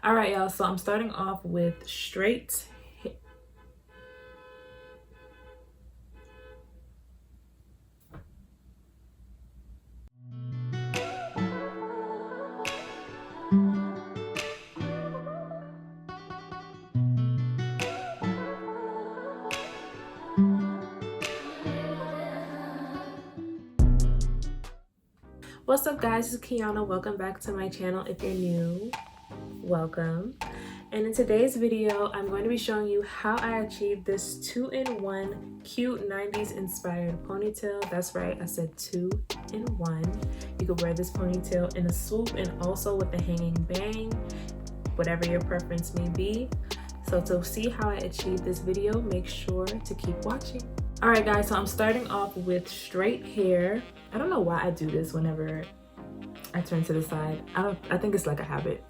All right, y'all, so I'm starting off with straight. What's up, guys? It's Kee'Ana. Welcome back to my channel. If you're new, welcome. And in today's video, I'm going to be showing you how I achieved this 2-in-1 cute 90s inspired ponytail. That's right, I said 2-in-1. You could wear this ponytail in a swoop and also with a hanging bang, whatever your preference may be. So to see how I achieved this video, make sure to keep watching. All right, guys, so I'm starting off with straight hair. I don't know why I do this whenever I turn to the side. I think it's like a habit.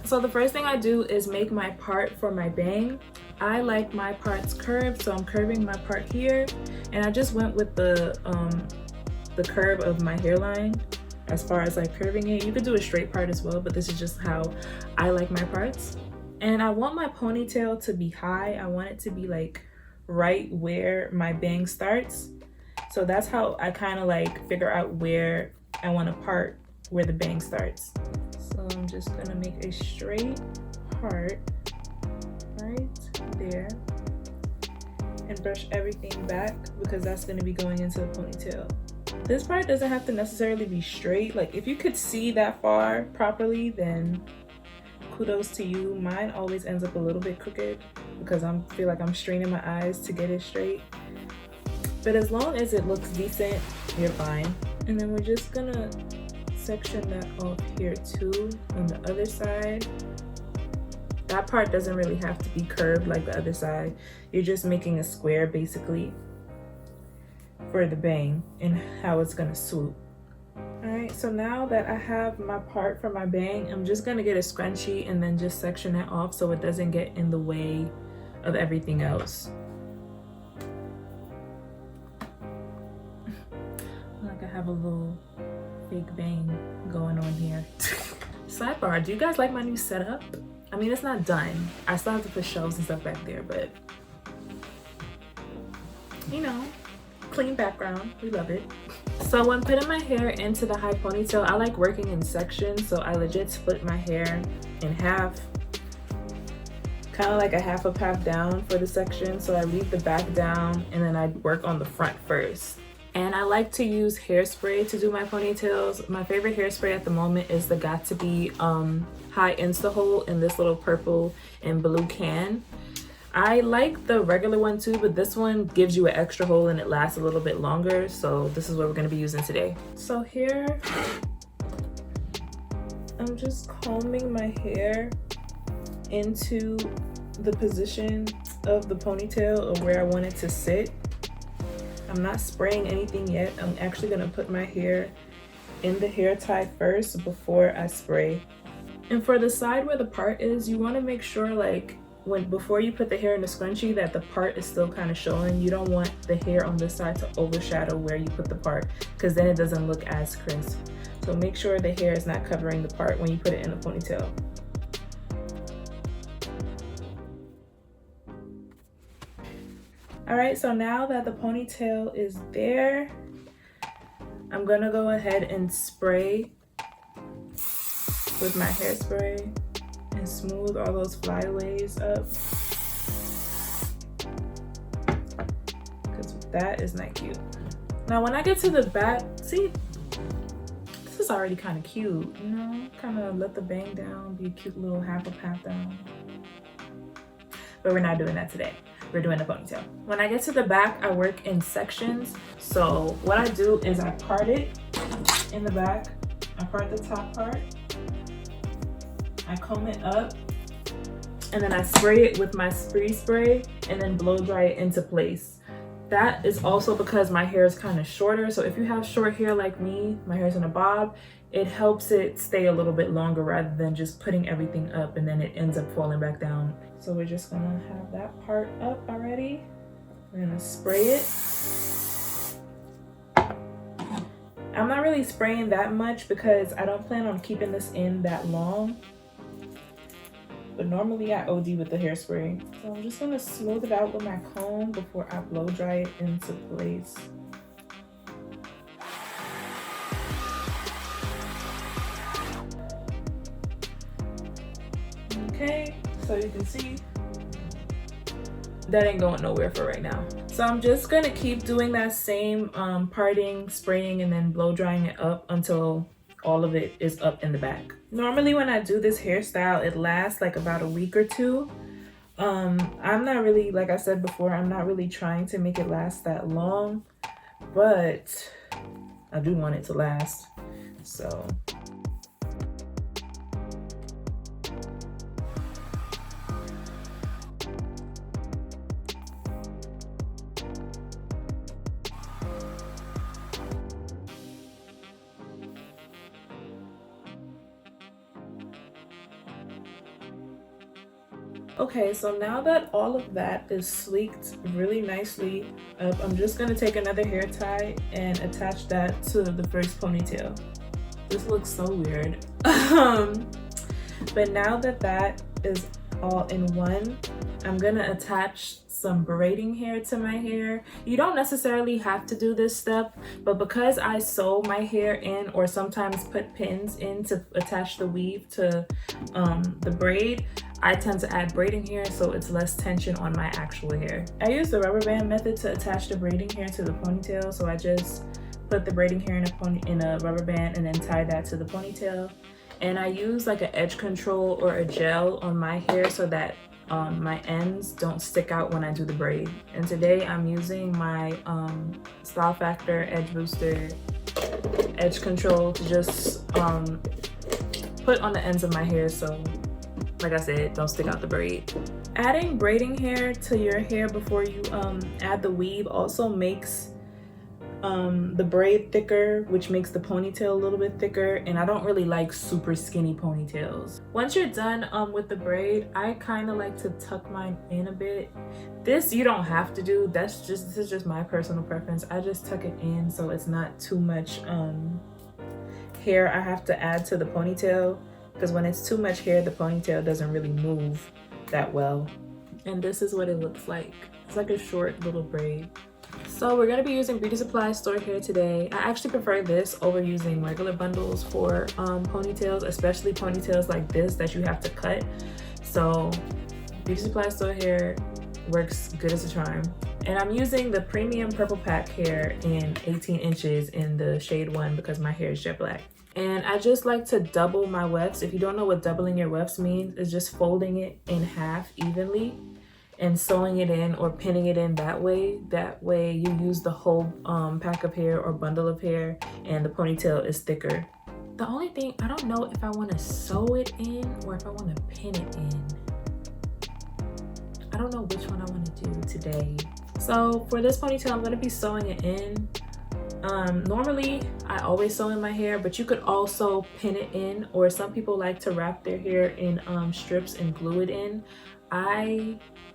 So the first thing I do is make my part for my bang. I like my parts curved, so I'm curving my part here, and I just went with the curve of my hairline as far as like curving it. You could do a straight part as well, but this is just how I like my parts. And I want my ponytail to be high. I want it to be like right where my bang starts. So that's how I kind of like figure out where I want to part where the bang starts. So I'm just gonna make a straight part right there and brush everything back because that's gonna be going into the ponytail. This part doesn't have to necessarily be straight. Like if you could see that far properly, then kudos to you. Mine always ends up a little bit crooked because I feel like I'm straining my eyes to get it straight. But as long as it looks decent, you're fine. And then we're just gonna section that off here too on the other side. That part doesn't really have to be curved like the other side. You're just making a square basically for the bang and how it's gonna swoop. All right, so now that I have my part for my bang, I'm just gonna get a scrunchie and then just section it off so it doesn't get in the way of everything else. Like I have a little fake bang going on here. Sidebar, do you guys like my new setup? I mean, it's not done. I still have to put shelves and stuff back there, but you know, clean background, we love it. So when putting my hair into the high ponytail, I like working in sections, so I legit split my hair in half, kind of like a half up, half down for the section. So I leave the back down and then I work on the front first. And I like to use hairspray to do my ponytails. My favorite hairspray at the moment is the Got To Be High Insta Hole in this little purple and blue can. I like the regular one too, but this one gives you an extra hole and it lasts a little bit longer. So this is what we're gonna be using today. So here, I'm just combing my hair into the position of the ponytail or where I want it to sit. I'm not spraying anything yet. I'm actually gonna put my hair in the hair tie first before I spray. And for the side where the part is, you wanna make sure like before you put the hair in the scrunchie that the part is still kind of showing. You don't want the hair on this side to overshadow where you put the part because then it doesn't look as crisp. So make sure the hair is not covering the part when you put it in the ponytail. All right, so now that the ponytail is there, I'm gonna go ahead and spray with my hairspray and smooth all those flyaways up, because that is not cute. Now when I get to the back, see, this is already kind of cute, you know, kind of let the bang down, be a cute little half up, half down. But we're not doing that today. We're doing a ponytail. When I get to the back, I work in sections. So what I do is I part it in the back. I part the top part. I comb it up. And then I spray it with my free spray and then blow dry it into place. That is also because my hair is kind of shorter. So if you have short hair like me, my hair's in a bob, it helps it stay a little bit longer rather than just putting everything up and then it ends up falling back down. So we're just gonna have that part up already. We're gonna spray it. I'm not really spraying that much because I don't plan on keeping this in that long. but normally I OD with the hairspray. So I'm just gonna smooth it out with my comb before I blow dry it into place. Okay, so you can see that ain't going nowhere for right now. So I'm just gonna keep doing that same parting, spraying, and then blow drying it up until all of it is up in the back. Normally when I do this hairstyle, it lasts like about a week or two. I'm not really, like I said before, I'm not really trying to make it last that long, but I do want it to last. So okay, so now that all of that is sleeked really nicely up, I'm just gonna take another hair tie and attach that to the first ponytail. This looks so weird. But now that that is all in one, I'm gonna attach some braiding hair to my hair. You don't necessarily have to do this step, but because I sew my hair in or sometimes put pins in to attach the weave to the braid, I tend to add braiding hair so it's less tension on my actual hair. I use the rubber band method to attach the braiding hair to the ponytail, so I just put the braiding hair in a rubber band and then tie that to the ponytail. And I use like an edge control or a gel on my hair so that my ends don't stick out when I do the braid. And today I'm using my Style Factor Edge Booster edge control to just put on the ends of my hair so, like I said, don't stick out the braid. Adding braiding hair to your hair before you add the weave also makes the braid thicker, which makes the ponytail a little bit thicker, and I don't really like super skinny ponytails. Once you're done with the braid, I kind of like to tuck mine in a bit. This you don't have to do, this is just my personal preference. I just tuck it in so it's not too much hair I have to add to the ponytail, because when it's too much hair, the ponytail doesn't really move that well. And this is what it looks like. It's like a short little braid. So we're gonna be using beauty supply store hair today. I actually prefer this over using regular bundles for ponytails, especially ponytails like this that you have to cut. So beauty supply store hair works good as a charm. And I'm using the premium purple pack hair in 18 inches in the shade 1 because my hair is jet black. And I just like to double my wefts. If you don't know what doubling your wefts means, it's just folding it in half evenly and sewing it in or pinning it in that way. That way you use the whole pack of hair or bundle of hair and the ponytail is thicker. The only thing, I don't know if I want to sew it in or if I want to pin it in. I don't know which one I want to do today. So for this ponytail, I'm going to be sewing it in. Normally I always sew in my hair, but you could also pin it in, or some people like to wrap their hair in strips and glue it in.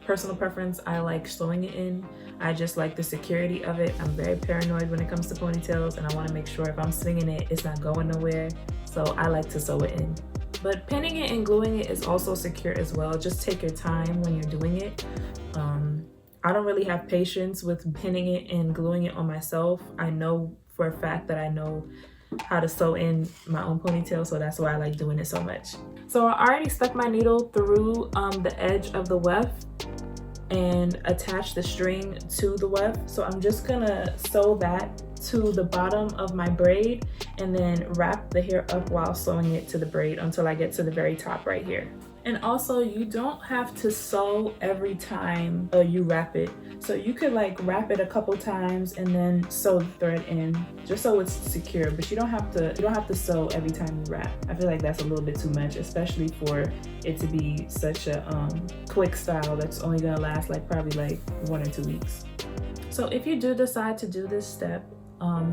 Personal preference, I like sewing it in. I just like the security of it. I'm very paranoid when it comes to ponytails, and I want to make sure if I'm swinging it, it's not going nowhere. So I like to sew it in. But pinning it and gluing it is also secure as well. Just take your time when you're doing it. I don't really have patience with pinning it and gluing it on myself. I know for a fact that I know how to sew in my own ponytail, so that's why I like doing it so much. So I already stuck my needle through the edge of the weft and attach the string to the weft. So I'm just gonna sew that to the bottom of my braid and then wrap the hair up while sewing it to the braid until I get to the very top right here. And also, you don't have to sew every time you wrap it. So you could like wrap it a couple times and then sew the thread in just so it's secure, but you don't have to sew every time you wrap. I feel like that's a little bit too much, especially for it to be such a quick style that's only gonna last like probably like 1 or 2 weeks. So if you do decide to do this step,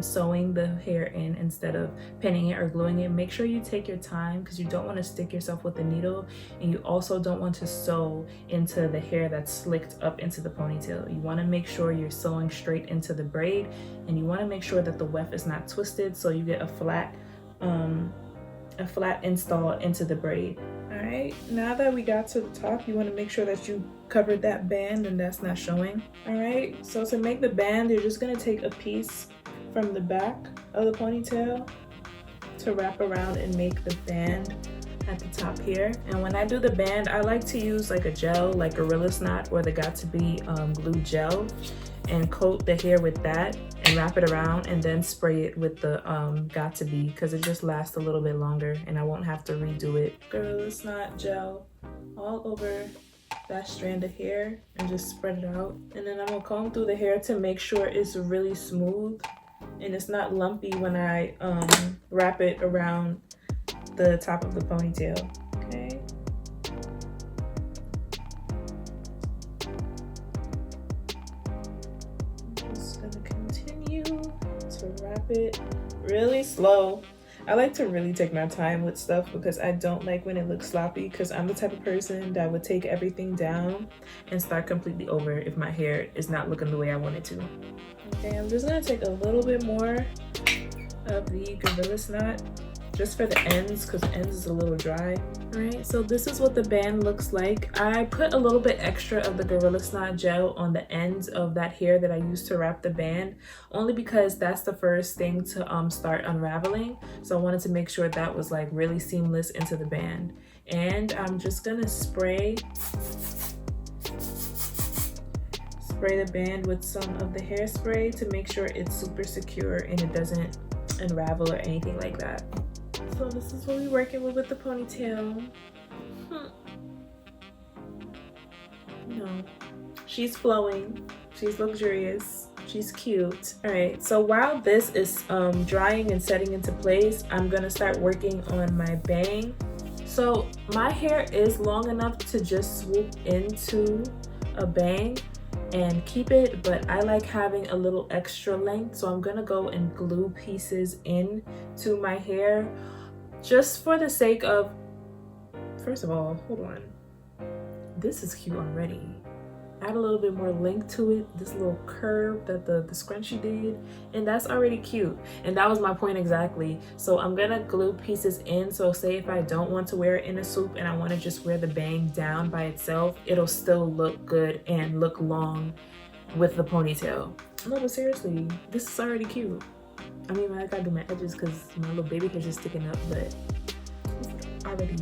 sewing the hair in instead of pinning it or gluing it, make sure you take your time because you don't want to stick yourself with the needle, and you also don't want to sew into the hair that's slicked up into the ponytail. You want to make sure you're sewing straight into the braid, and you want to make sure that the weft is not twisted so you get a flat a flat install into the braid. All right, now that we got to the top, you want to make sure that you covered that band and that's not showing. All right, so to make the band, you're just gonna take a piece from the back of the ponytail to wrap around and make the band at the top here. And when I do the band, I like to use like a gel, like Gorilla Snot or the Got2b glue gel, and coat the hair with that and wrap it around and then spray it with the Got2b, because it just lasts a little bit longer and I won't have to redo it. Gorilla Snot gel all over that strand of hair and just spread it out. And then I'm gonna comb through the hair to make sure it's really smooth and it's not lumpy when I wrap it around the top of the ponytail. Okay. I'm just gonna continue to wrap it really slow. I like to really take my time with stuff because I don't like when it looks sloppy, because I'm the type of person that would take everything down and start completely over if my hair is not looking the way I want it to. Okay, I'm just gonna take a little bit more of the Gorilla Snot just for the ends, because the ends is a little dry. All right, so this is what the band looks like. I put a little bit extra of the Gorilla Snot gel on the ends of that hair that I used to wrap the band, only because that's the first thing to start unraveling. So I wanted to make sure that was like really seamless into the band. And I'm just gonna spray the band with some of the hairspray to make sure it's super secure and it doesn't unravel or anything like that. So this is what we're working with the ponytail. No, she's flowing, she's luxurious, she's cute. All right, so while this is drying and setting into place, I'm gonna start working on my bang. So my hair is long enough to just swoop into a bang and keep it, but I like having a little extra length, so I'm gonna go and glue pieces in to my hair just for the sake of, first of all, hold on, this is cute already. Add a little bit more length to it, this little curve that the scrunchie did, and that's already cute. And that was my point exactly. So I'm gonna glue pieces in, so say if I don't want to wear it in a swoop and I want to just wear the bang down by itself, it'll still look good and look long with the ponytail. No, but seriously, this is already cute. I mean, I gotta do my edges because my little baby hair's just sticking up, but it's already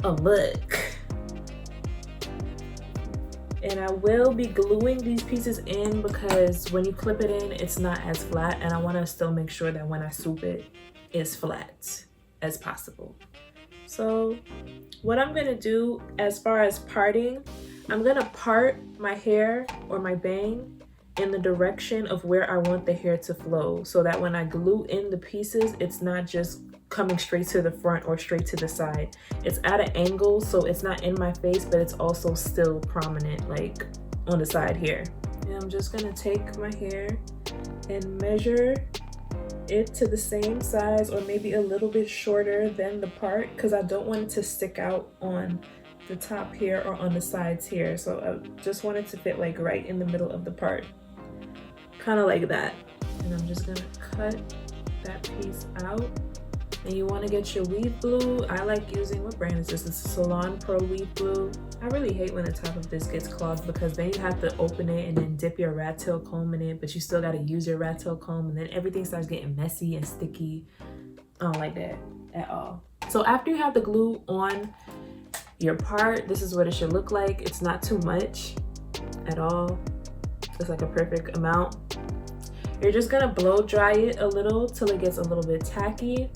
a look. And I will be gluing these pieces in because when you clip it in, it's not as flat, and I want to still make sure that when I swoop it, it's flat as possible. So what I'm gonna do as far as parting, I'm gonna part my hair or my bang in the direction of where I want the hair to flow, so that when I glue in the pieces, it's not just coming straight to the front or straight to the side. It's at an angle, so it's not in my face, but it's also still prominent, like on the side here. And I'm just gonna take my hair and measure it to the same size or maybe a little bit shorter than the part, because I don't want it to stick out on the top here or on the sides here. So I just want it to fit like right in the middle of the part, kind of like that. And I'm just gonna cut that piece out. And you want to get your weave glue. I like using, what brand is this? It's Salon Pro weave glue. I really hate when the top of this gets clogged, because then you have to open it and then dip your rat tail comb in it, but you still got to use your rat tail comb, and then everything starts getting messy and sticky. I don't like that at all. So after you have the glue on your part, this is what it should look like. It's not too much at all. It's like a perfect amount. You're just gonna blow dry it a little till it gets a little bit tacky,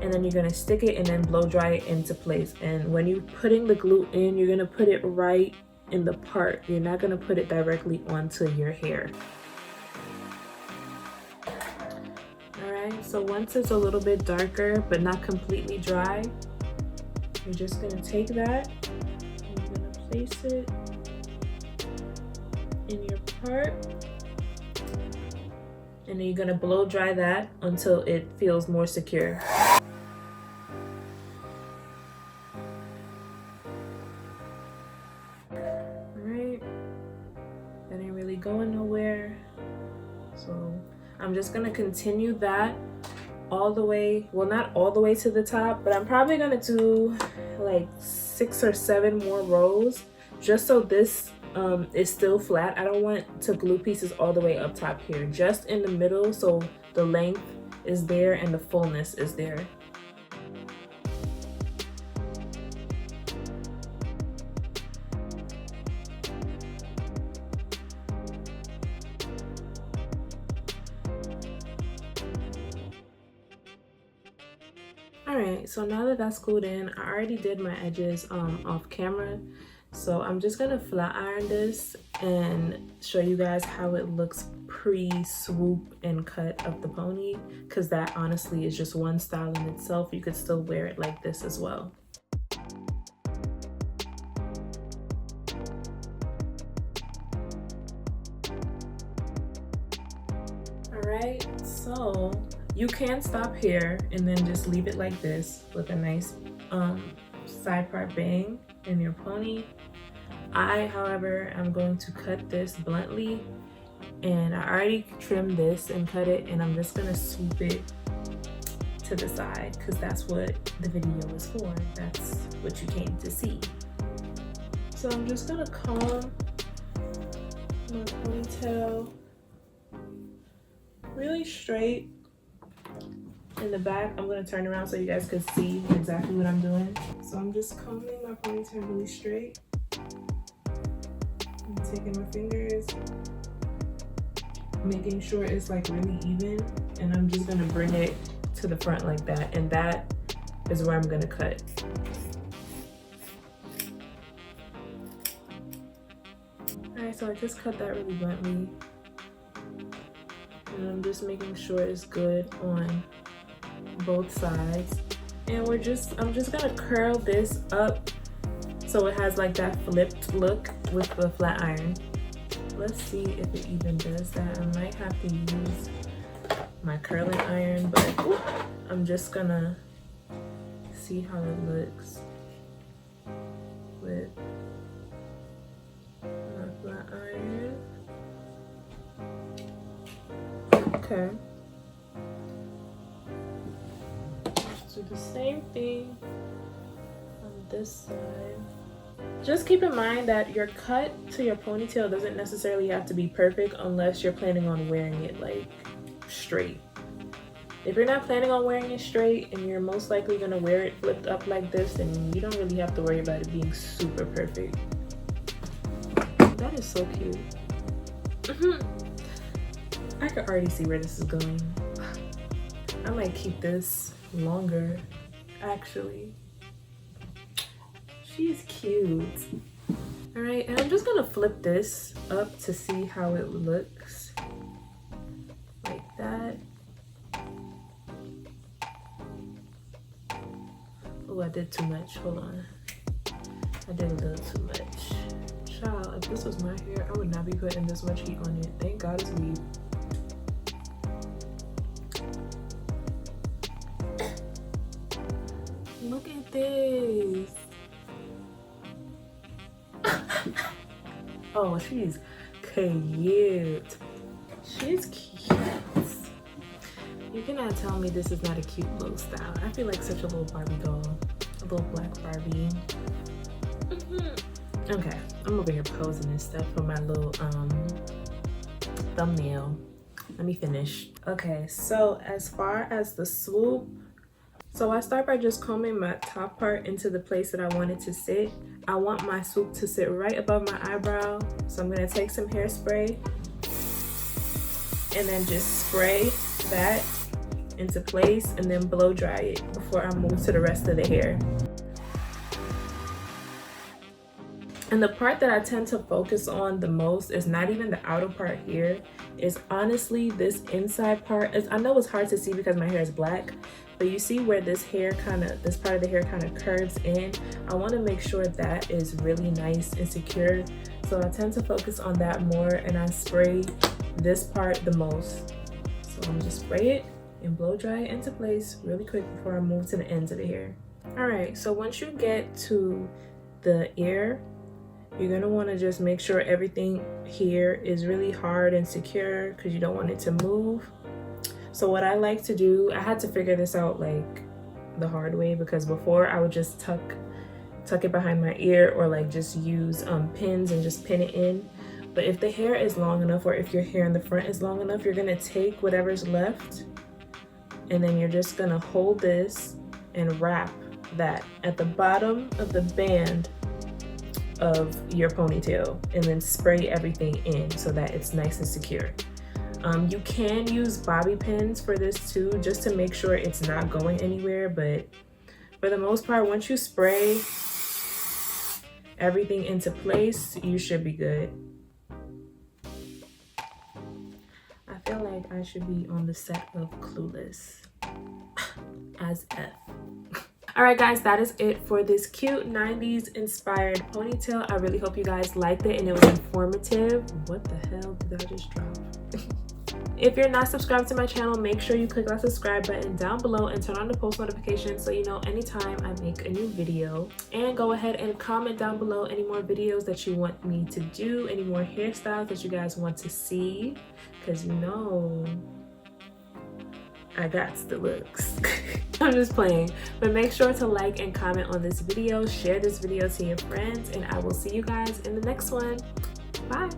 and then you're gonna stick it and then blow dry it into place. And when you're putting the glue in, you're gonna put it right in the part. You're not gonna put it directly onto your hair. All right, so once it's a little bit darker but not completely dry, you're just gonna take that and you're gonna place it in your part. And then you're gonna blow dry that until it feels more secure. Alright, that ain't really going nowhere. So I'm just gonna continue that all the way, well, not all the way to the top, but I'm probably gonna do like 6 or 7 more rows just so this is still flat. I don't want to glue pieces all the way up top here, just in the middle so the length is there and the fullness is there. Alright, so now that that's glued in, I already did my edges off camera. So I'm just gonna flat iron this and show you guys how it looks pre-swoop and cut of the pony, because that honestly is just one style in itself. You could still wear it like this as well. Alright, so you can stop here and then just leave it like this with a nice side part bang in your pony. I, however, am going to cut this bluntly, and I already trimmed this and cut it, and I'm just gonna swoop it to the side because that's what the video is for. That's what you came to see. So I'm just gonna comb my ponytail really straight. In the back, I'm gonna turn around so you guys can see exactly what I'm doing. So I'm just combing my ponytail really straight. I'm taking my fingers, making sure it's like really even, and I'm just gonna bring it to the front like that, and that is where I'm gonna cut. Alright, so I just cut that really bluntly, and I'm just making sure it's good on both sides. And I'm just gonna curl this up so it has like that flipped look with the flat iron. Let's see if it even does that. I might have to use my curling iron, but I'm just gonna see how it looks with my flat iron. Okay. Do the same thing on this side. Just keep in mind that your cut to your ponytail doesn't necessarily have to be perfect unless you're planning on wearing it like straight. If you're not planning on wearing it straight and you're most likely gonna wear it flipped up like this, then you don't really have to worry about it being super perfect. That is so cute. I can already see where this is going. I might keep this longer, actually. She's cute. All right, and I'm just gonna flip this up to see how it looks. Like that. Oh, I did too much, hold on. I did a little too much. Child, if this was my hair, I would not be putting this much heat on it. Thank God it's weave. Look at this. Oh, she's cute. She's cute. You cannot tell me this is not a cute little style. I feel like such a little Barbie doll. A little black Barbie. Okay, I'm over here posing and stuff for my little thumbnail. Let me finish. Okay, so as far as the swoop, so I start by just combing my top part into the place that I want it to sit. I want my swoop to sit right above my eyebrow. So I'm gonna take some hairspray and then just spray that into place and then blow dry it before I move to the rest of the hair. And the part that I tend to focus on the most is not even the outer part here. It's honestly this inside part. I know it's hard to see because my hair is black, but you see where this part of the hair kind of curves in. I want to make sure that is really nice and secure. So I tend to focus on that more, and I spray this part the most. So I'm just spray it and blow dry it into place really quick before I move to the ends of the hair. All right, so once you get to the ear, you're gonna want to just make sure everything here is really hard and secure because you don't want it to move. So what I like to do, I had to figure this out like the hard way, because before I would just tuck it behind my ear, or like just use pins and just pin it in. But if the hair is long enough, or if your hair in the front is long enough, you're gonna take whatever's left and then you're just gonna hold this and wrap that at the bottom of the band of your ponytail, and then spray everything in so that it's nice and secure. You can use bobby pins for this too, just to make sure it's not going anywhere, but for the most part, once you spray everything into place, you should be good. I feel like I should be on the set of Clueless as F. Alright guys, that is it for this cute 90s inspired ponytail. I really hope you guys liked it and it was informative. What the hell did I just drop? If you're not subscribed to my channel, make sure you click that subscribe button down below and turn on the post notifications so you know anytime I make a new video. And go ahead and comment down below any more videos that you want me to do, any more hairstyles that you guys want to see, because you know I got the looks. I'm just playing. But make sure to like and comment on this video, share this video to your friends, and I will see you guys in the next one. Bye.